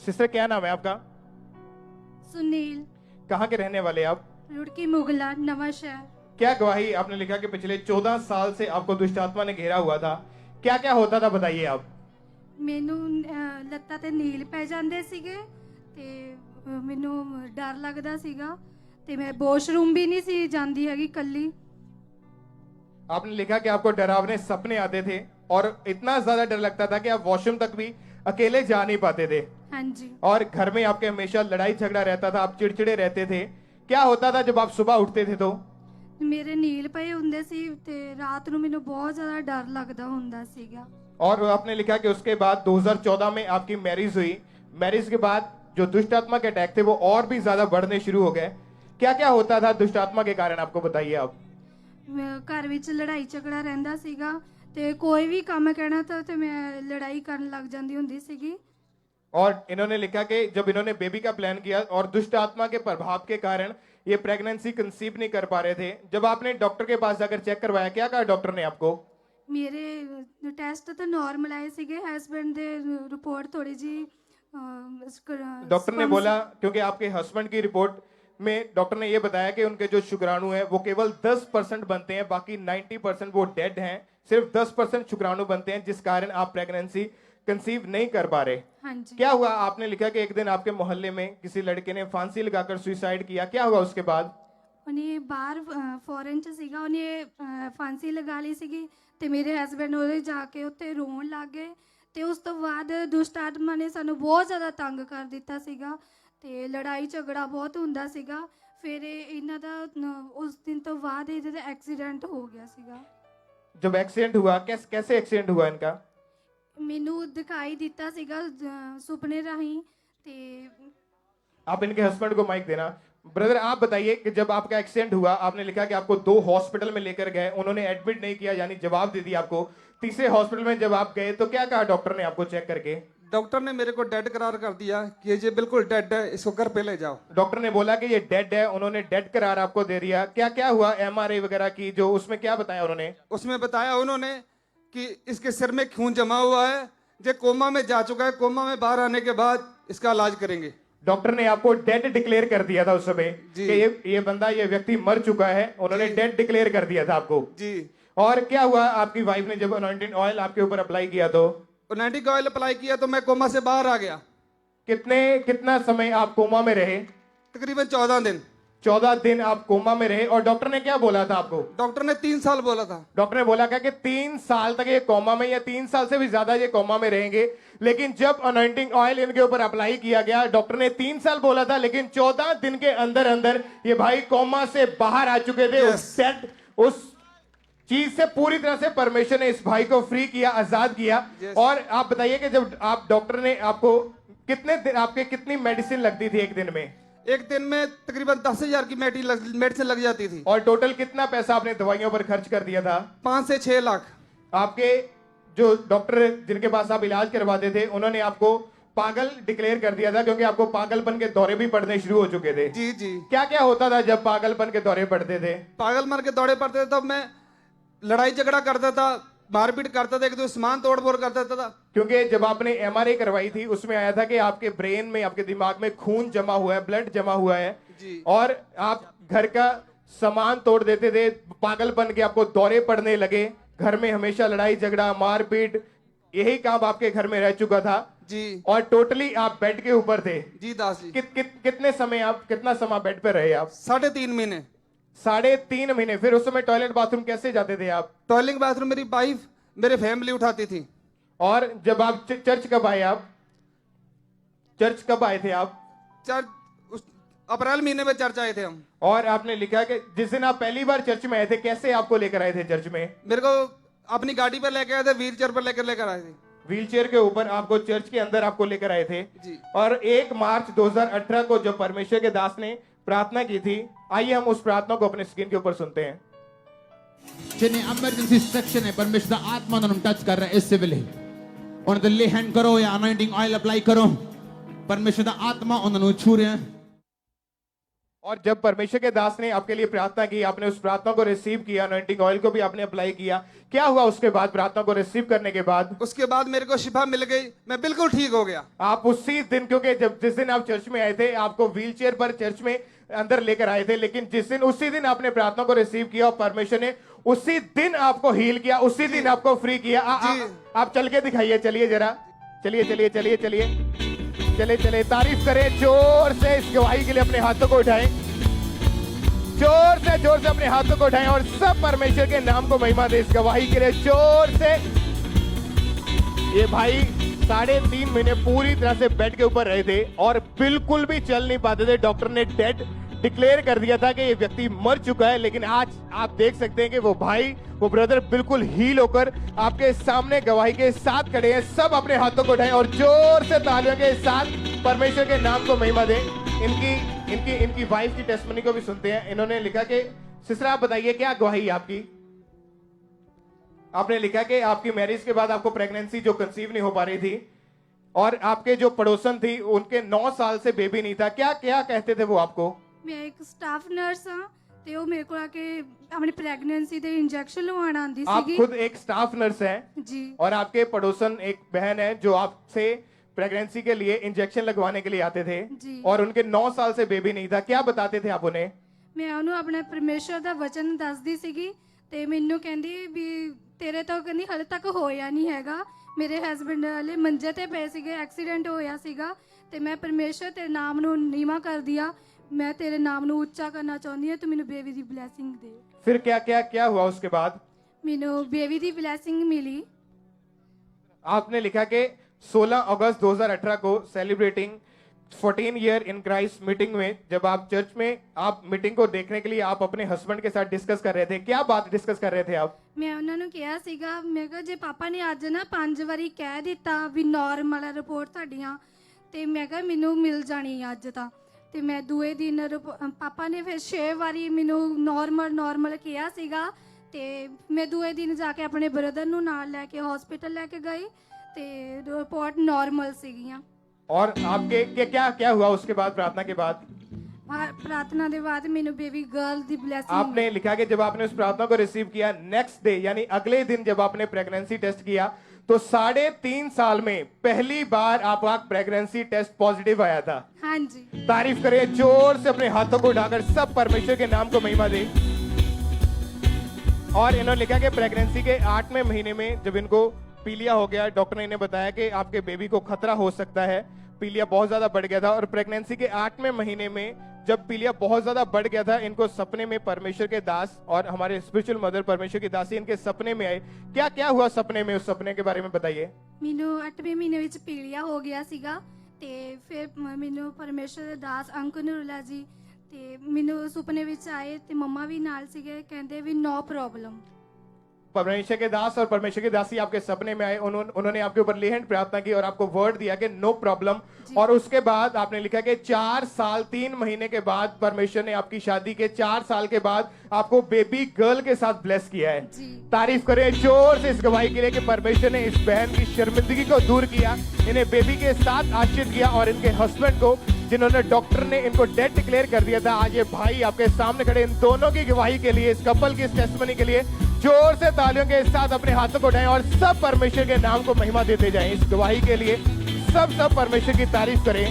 Sister क्या नाम है आपका? सुनील, कहाँ के रहने वाले आप? रुड़की मुगला, नवा शहर। क्या गवाही आपने लिखा कि पिछले 14 साल से आपको दुष्ट आत्मा ने घेरा हुआ था, क्या क्या होता था बताइए आप। ਮੈਨੂੰ ਲੱਤਾਂ ਤੇ ਨੀਲ ਪੈ ਜਾਂਦੇ ਸੀਗੇ ਤੇ ਮੈਨੂੰ ਡਰ ਲੱਗਦਾ ਸੀਗਾ ਤੇ ਮੈਂ ਵਾਸ਼ਰੂਮ ਵੀ ਨਹੀਂ ਸੀ ਜਾਂਦੀ ਹੈਗੀ ਕੱਲੀ। आपने लिखा कि आपको डरावने सपने आते थे और इतना ज्यादा डर लगता था कि आप वॉशरूम तक भी अकेले जा नहीं पाते थे ਹਾਂਜੀ। और घर में आपके हमेशा लड़ाई झगड़ा रहता था, आप चिड़चिड़े रहते थे। क्या होता था जब आप सुबह उठते थे तो? ਮੇਰੇ ਨੀਲ ਪਏ ਹੁੰਦੇ ਸੀ ਤੇ ਰਾਤ ਨੂੰ ਮੈਨੂੰ ਬਹੁਤ ਜ਼ਿਆਦਾ ਡਰ ਲੱਗਦਾ ਹੁੰਦਾ ਸੀਗਾ। और आपने लिखा कि उसके बाद 2014 में आपकी मैरिज हुई। मैरिज के बाद जो दुष्ट आत्मा के अटैक थे वो और भी ज्यादा बढ़ने शुरू हो गए। क्या क्या होता था दुष्ट आत्मा के कारण, आपको बताइए आप। ਘਰ ਵਿੱਚ ਲੜਾਈ ਝਗੜਾ ਰਹਿੰਦਾ ਸੀਗਾ ਤੇ ਕੋਈ ਵੀ ਕੰਮ ਕਹਿਣਾ ਤਾਂ ਤੇ ਮੈਂ ਲੜਾਈ ਕਰਨ ਲੱਗ ਜਾਂਦੀ ਹੁੰਦੀ ਸੀਗੀ। और इन्होंने लिखा कि जब इन्होंने बेबी का प्लान किया और दुष्ट आत्मा के प्रभाव के कारण ये प्रेगनेंसी कंसीव नहीं कर पा रहे थे, जब आपने डॉक्टर के पास जाकर चेक करवाया, क्या कहा डॉक्टर ने आपको? ਮੇਰੇ ਟੈਸਟ ਤਾਂ ਨਾਰਮਲ ਆਏ ਸੀਗੇ, ਹਸਬੰਡ ਦੇ ਰਿਪੋर्ट थोड़ी जी डॉक्टर ने बोला, क्योंकि आपके हस्बैंड की रिपोर्ट में डॉक्टर ने ये बताया कि उनके जो शुक्राणु हैं वो केवल 10% बनते हैं, बाकी 90% वो डेड हैं। सिर्फ 10% शुक्राणु बनते हैं, जिस कारण आप प्रेगनेंसी कंसीव नहीं कर पा रहे। हाँ जी। क्या हुआ? आपने लिखा कि एक दिन आपके मोहल्ले में किसी लड़के ने फांसी लगाकर सुसाइड किया, क्या हुआ उसके बाद? ਉਹਨੇ ਬਾਹਰ ਫੋਰਨ ਚ ਸੀਗਾ, ਉਹਨੇ ਫਾਂਸੀ ਲਗਾ ਲਈ ਸੀਗੀ ਤੇ ਮੇਰੇ ਹਸਬੰਡ ਉਹਦੇ ਜਾ ਕੇ ਉੱਤੇ ਰੋਣ ਲੱਗ ਗਏ ਤੇ ਉਸ ਤੋਂ ਬਾਅਦ ਦੁਸ਼ਟ ਆਤਮਾ ਨੇ ਸਾਨੂੰ ਬਹੁਤ ਜ਼ਿਆਦਾ ਤੰਗ ਕਰ ਦਿੱਤਾ ਸੀਗਾ ਤੇ ਲੜਾਈ ਝਗੜਾ ਬਹੁਤ ਹੁੰਦਾ ਸੀਗਾ। ਫਿਰ ਇਹਨਾਂ ਦਾ ਉਸ ਦਿਨ ਤੋਂ ਬਾਅਦ ਇਹਦਾ ਦਾ ਐਕਸੀਡੈਂਟ ਹੋ ਗਿਆ ਸੀਗਾ। जब एक्सीडेंट हुआ, कैसे एक्सीडेंट हुआ इनका? ਮੈਨੂੰ ਦਿਖਾਈ ਦਿੱਤਾ ਸੀਗਾ ਸੁਪਨੇ ਰਾਹੀਂ ਤੇ आप इनके हस्बैंड को माइक देना। ब्रदर आप बताइए कि जब आपका एक्सीडेंट हुआ, आपने लिखा कि आपको 2 हॉस्पिटल में लेकर गए, उन्होंने एडमिट नहीं किया, यानी जवाब दे दिया आपको। तीसरे हॉस्पिटल में जब आप गए तो क्या कहा डॉक्टर ने आपको चेक करके? डॉक्टर ने मेरे को डेड करार कर दिया कि ये बिल्कुल डेड है, इसको घर पे ले जाओ। डॉक्टर ने बोला कि ये डेड है, उन्होंने डेड करार आपको दे दिया। क्या क्या हुआ एमआरआई वगैरह की, जो उसमें क्या बताया उन्होंने? उसमें बताया उन्होंने कि इसके सिर में खून जमा हुआ है, ये कोमा में जा चुका है, कोमा में बाहर आने के बाद इसका इलाज करेंगे। डॉक्टर ने आपको डेड डिक्लेयर कर दिया था उस समय जी। कि ये बंदा, ये व्यक्ति मर चुका है, उन्होंने डेड डिक्लेयर कर दिया था आपको जी। और क्या हुआ? आपकी वाइफ ने जब अनॉइंटिंग ऑयल आपके ऊपर अप्लाई किया तो? नाइटिंग ऑयल अप्लाई किया तो मैं कोमा से बाहर आ गया। कितना समय आप कोमा में रहे? तकरीबन 14 दिन। 14 दिन आप कोमा में रहे। और डॉक्टर ने क्या बोला था आपको? डॉक्टर ने 3 साल बोला था। डॉक्टर ने बोला क्या कि 3 साल तक ये कोमा में, या 3 साल से भी ज्यादा ये कोमा में रहेंगे। लेकिन जब अनॉइंटिंग ऑयल इनके ऊपर अप्लाई किया गया, डॉक्टर ने 3 साल बोला था, लेकिन 14 दिन के अंदर अंदर ये भाई कोमा से बाहर आ चुके थे। उस चीज से पूरी तरह से परमेश्वर ने इस भाई को फ्री किया, आजाद किया। और आप बताइए कि जब आप डॉक्टर ने आपको कितने दिन, आपके कितनी मेडिसिन लगती थी एक दिन में? एक दिन में तकरीबन 10,000 की मेडिसिन लग जाती थी। और टोटल कितना पैसा आपने दवाइयों पर खर्च कर दिया था? 5 से 6 लाख। आपके जो डॉक्टर जिनके पास आप इलाज करवाते थे, उन्होंने आपको पागल डिक्लेयर कर दिया था, क्योंकि आपको पागलपन के दौरे भी पड़ने शुरू हो चुके थे। जी जी। क्या क्या होता था जब पागलपन के दौरे पड़ते थे? पागलपन के दौरे पड़ते थे तब मैं लड़ाई झगड़ा करता था, मारपीट करता था, एक दूसरे सामान तोड़ फोड़ करता था। क्योंकि जब आपने एमआरआई करवाई थी उसमें आया था कि आपके ब्रेन में, आपके दिमाग में खून जमा हुआ है, ब्लड जमा हुआ है जी। और आप घर का सामान तोड़ देते थे। पागलपन के आपको दौरे पड़ने लगे, घर में हमेशा लड़ाई झगड़ा, मारपीट, यही काम आपके घर में रह चुका था जी। और टोटली आप बेड के ऊपर थे। जी दास जी। कितना समय बेड पे रहे आप? 3.5 महीने। 3.5 महीने। फिर उस समय टॉयलेट बाथरूम कैसे जाते थे आप? टॉयलेट बाथरूम मेरी वाइफ, मेरे फैमिली उठाती थी। और जब आप चर्च कब आए? आप चर्च कब आए थे आप? अप्रैल महीने में चर्च आए थे हम। और आपने लिखा कि जिस दिन आप पहली बार चर्च में आए थे, कैसे आपको लेकर आए थे चर्च में? मेरे को अपनी गाड़ी पर लेकर आए थे, व्हील चेयर पर लेकर आए थे। व्हील चेयर के ऊपर आपको चर्च के अंदर आपको लेकर आए थे जी। और 1 मार्च 2018 को जब परमेश्वर के दास ने प्रार्थना की थी, आइए हम उस प्रार्थना को अपने स्क्रीन के ऊपर सुनते हैं। जिन्हें इमरजेंसी सेक्शन है, परमेश्वर का आत्मा उन्हें टच कर रहा है इससे पहले उन्हें ले हैंड करो या अनॉइंटिंग ऑयल अप्लाई करो। परमेश्वर का आत्मा उन्हें छू रहे हैं। और जब परमेश्वर के दास ने आपके लिए प्रार्थना की, आपने उस प्रार्थना को रिसीव किया, अनॉइंटिंग ऑयल को भी आपने अप्लाई किया, क्या हुआ उसके बाद? प्रार्थना को रिसीव करने के बाद उसके बाद मेरे को शिफा मिल गई, मैं बिल्कुल ठीक हो गया। आप उसी दिन, क्योंकि जब जिस दिन आप चर्च में आए थे, आपको व्हीलचेयर पर चर्च में अंदर लेकर आए थे, लेकिन जिस दिन उसी दिन आपने प्रार्थना को रिसीव किया और परमेश्वर ने उसी दिन आपको हील किया, उसी दिन आपको फ्री किया। आप चल के दिखाइए, चलिए जरा, चलिए चलिए चलिए चलिए चले चले, तारीफ करें जोर से इस गवाही के लिए। अपने हाथों को उठाएं, जोर से अपने हाथों को उठाएं और सब परमेश्वर के नाम को महिमा दे इस गवाही के लिए जोर से। ये भाई 3.5 महीने पूरी तरह से बेड के ऊपर रहे थे और बिल्कुल भी चल नहीं पाते थे। डॉक्टर ने डेड डिक्लेयर कर दिया था कि ये व्यक्ति मर चुका है, लेकिन आज आप देख सकते हैं कि वो भाई, वो ब्रदर बिल्कुल हील होकर आपके सामने गवाही के साथ खड़े हैं। सब अपने हाथों को उठाएं और जोर से तालियों के साथ परमेश्वर के नाम को महिमा दें। इनकी वाइफ की टेस्टमनी को भी सुनते हैं। इन्होंने लिखा कि सिस्टर आप बताइए क्या गवाही है आपकी? आपने लिखा कि आपकी मैरिज के बाद आपको प्रेगनेंसी जो कंसीव नहीं हो पा रही थी और आपके जो पड़ोसन थी उनके 9 साल से बेबी नहीं था। क्या क्या कहते थे वो आपको? ਮੈਂ ਇੱਕ ਸਟਾਫ ਨਰਸ ਹਾਂ ਤੇ ਉਹ ਮੇਰੇ ਕੋਲ ਆ ਕੇ ਆਪਣੀ ਪ੍ਰੈਗਨੈਂਸੀ ਦੇ ਇੰਜੈਕਸ਼ਨ ਲਵਾਉਣ ਆਂਦੀ आप ਸੀਗੀ खुद एक स्टाफ नर्स हैं जी। और आपके पड़ोसन एक बहन है जो आपसे प्रेगनेंसी के लिए इंजेक्शन लगवाने के लिए आते थे जी। और उनके 9 साल से बेबी नहीं था। क्या बताते थे आप उन्हें? ਮੈਂ ਉਹਨੂੰ ਆਪਣੇ ਪਰਮੇਸ਼ਰ ਦਾ ਵਚਨ ਦੱਸਦੀ ਸੀਗੀ ਤੇ ਮੈਨੂੰ ਕਹਿੰਦੀ ਵੀ ਤੇਰੇ ਤੋਂ ਕਹਿੰਦੀ ਹਲੇ ਤੱਕ ਹੋਇਆ ਨਹੀਂ ਹੈਗਾ। ਮੇਰੇ ਹਸਬੰਡ ਵਾਲੇ ਮੰਜੇ ਤੇ ਪਏ ਸੀਗੇ, ਐਕਸੀਡੈਂਟ ਹੋਇਆ ਸੀਗਾ ਤੇ ਮੈਂ ਪਰਮੇਸ਼ਰ ਤੇਰੇ ਨਾਮ ਨੂੰ ਨੀਵਾਂ ਕਰਦੀ ਆ, मैं तेरे नाम ਨੂੰ ਉੱਚਾ ਕਰਨਾ ਚਾਹੁੰਦੀ ਹਾਂ, ਤੂੰ ਮੈਨੂੰ ਬੇਬੀ ਦੀ ਬਲੇਸਿੰਗ ਦੇ। फिर क्या क्या क्या हुआ उसके बाद? ਮੈਨੂੰ ਬੇਬੀ ਦੀ ਬਲੇਸਿੰग मिली। आपने लिखा कि 16 अगस्त 2018 को celebrating 14 year in Christ meeting में, जब आप चर्च में आप मीटिंग को देखने के लिए आप अपने हस्बैंड के साथ डिस्कस कर रहे थे, क्या बात डिस्कस कर रहे थे आप? ਮੈਂ ਉਹਨਾਂ ਨੂੰ ਕਿਹਾ ਸੀਗਾ, ਮੈਂ ਕਿਹਾ ਜੇ ਪਾਪਾ ਨੇ ਅੱਜ ਨਾ 5 ਵਾਰੀ ਕਹਿ ਦਿੱਤਾ ਵੀ ਨਾਰਮਲ ਰਿਪੋਰਟ ਤੁਹਾਡੀਆਂ, ਤੇ ਮੈਂ ਕਿਹਾ ਮੈਨੂੰ ਮਿਲ ਜਾਣੀ ਅੱਜ ਤਾਂ। ਤੇ ਮੈਂ ਦੂਏ ਦਿਨ ਪਾਪਾ ਨੇ ਫਿਰ 6 ਵਾਰੀ ਮੈਨੂੰ ਨਾਰਮਲ ਕਿਹਾ ਸੀਗਾ ਤੇ ਮੈਂ ਦੂਏ ਦਿਨ ਜਾ ਕੇ ਆਪਣੇ ਬ੍ਰਦਰ ਨੂੰ ਨਾਲ ਲੈ ਕੇ ਹਸਪੀਟਲ ਲੈ ਕੇ ਗਈ ਤੇ ਰਿਪੋਰਟ ਨਾਰਮਲ ਸੀਗੀਆਂ। और आपके क्या क्या हुआ उसके बाद? प्रार्थना के बाद प्रार्थना के बाद मैंने बेबी गर्ल दी ब्लेसिंग। आपने लिखा कि जब आपने उस प्रार्थना को रिसीव किया, नेक्स्ट डे यानी अगले दिन जब आपने प्रेगनेंसी टेस्ट किया तो 3.5 साल में पहली बार आपका प्रेगनेंसी टेस्ट पॉजिटिव आया था। हाँ जी, तारीफ करिए जोर से, अपने हाथों को उठाकर सब परमेश्वर के नाम को महिमा दे। और इन्होंने लिखा कि प्रेगनेंसी के 8वें महीने में जब इनको पीलिया हो गया, डॉक्टर ने इन्हें बताया कि आपके बेबी को खतरा हो सकता है, पीलिया बहुत ज्यादा बढ़ गया था। और प्रेगनेंसी के 8वें महीने में जब पीलिया बहुत ज्यादा बढ़ गया था, इनको सपने में परमेश्वर के दास और हमारे स्पिरिचुअल मदर परमेश्वर की दासी इनके सपने में आए। क्या क्या हुआ सपने में? उस सपने के बारे में बताइए। ਮੈਨੂੰ 8ਵੇਂ ਮਹੀਨੇ ਵਿੱਚ ਪੀਲੀਆ ਹੋ ਗਿਆ ਸੀਗਾ ਤੇ ਫਿਰ ਮੈਨੂੰ ਪਰਮੇਸ਼ਰ ਦੇ ਦਾਸ ਅੰਕ ਨੂਰਲਾ ਜੀ ਤੇ ਮੈਨੂੰ ਸੁਪਨੇ ਵਿੱਚ ਆਏ ਤੇ ਮੰਮਾ ਵੀ ਨਾਲ ਸੀਗੇ, ਕਹਿੰਦੇ ਵੀ ਨੋ ਪ੍ਰੋਬਲਮ। परमेश्वर के दास और परमेश्वर की दासी आपके सपने में आए, उन्होंने आपके ऊपर लेहन प्रार्थना की और आपको वर्ड दिया कि नो प्रॉब्लम। और उसके बाद आपने लिखा कि 4 साल 3 महीने के बाद परमेश्वर ने आपकी शादी के 4 साल के बाद आपको बेबी गर्ल के साथ ब्लेस किया है। तारीफ करें जोर से इस गवाही के लिए कि परमेश्वर ने इस बहन की शर्मिंदगी को दूर किया, इन्हें बेबी के साथ आशीष किया और इनके हस्बैंड को, जिन्होंने डॉक्टर ने इनको डेड डिक्लेयर कर दिया था, आज ये भाई आपके सामने खड़े। इन दोनों की गवाही के लिए, इस कपल की टेस्टिमनी के लिए जोर से तालियों के साथ अपने हाथों को उठाएं और सब परमेश्वर के नाम को महिमा देते जाएं। इस गवाही के लिए सब परमेश्वर की तारीफ करें।